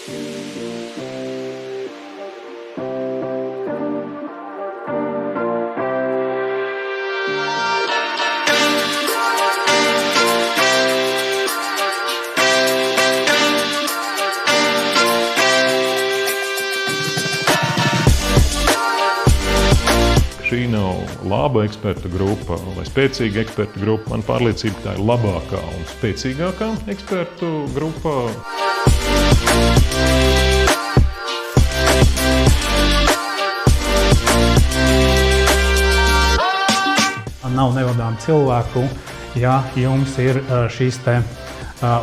Šī nav laba ekspertu grupa vai spēcīga ekspertu grupa. Man pārliecība, ka tā ir labākā un spēcīgākā ekspertu grupa. Nav nevadām cilvēku, ja jums ir šīs te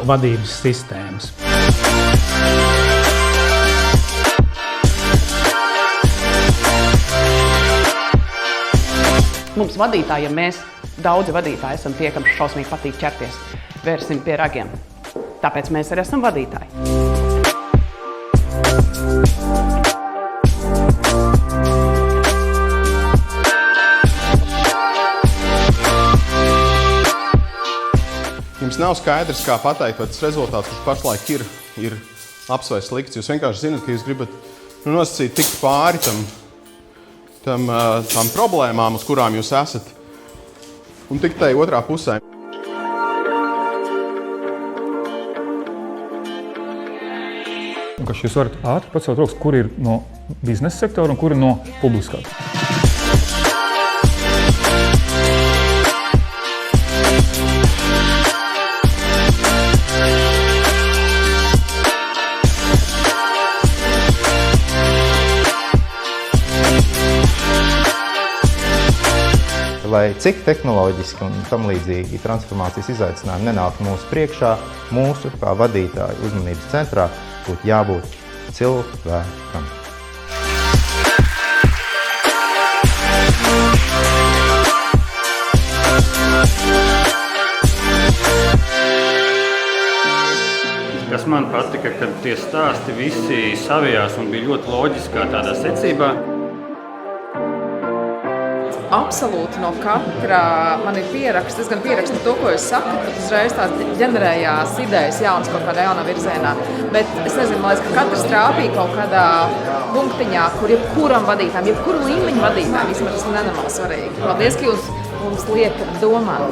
vadības sistēmas. Mums vadītājiem, mēs daudzi vadītāji esam tie, kam šausmīgi patīk ķerties. Vērsim pie ragiem. Tāpēc mēs arī esam vadītāji. Jums nav skaidrs, kā pateikt, vai tas rezultāts, kurš pašlaik ir labs vai slikts. Jūs vienkārši zinat, ka jūs gribat nosacīt tikt pāri tām problēmām, uz kurām jūs esat, un tikt tai otrā pusē. Jūs varat ātri pacelt rokas, kur ir no biznesa sektora un kur ir no publiskā. Lai cik tehnoloģiski un tam līdzīgi transformācijas izaicinājumi nenāk mūsu priekšā, mūsu kā vadītāju uzmanības centrā būtu jābūt cilvēkam. Kas man patika, ka tie stāsti visi savijās un bija ļoti loģiskā tādā secībā. Absolūti no katra man ir pieraksts, es gan pierakstu to, ko es saku, tad uzreiz tās ģenerējās idejas jaunas kaut kādā jaunā virzienā. Bet es nezinu, man liekas, ka katrs trāpīja kaut kādā punktiņā, kur jebkuram vadītājam, jebkuru līmeņu vadītājam, vismaz tas ir nenormāli svarīgi. Paldies, ka jūs mums liekat domāt.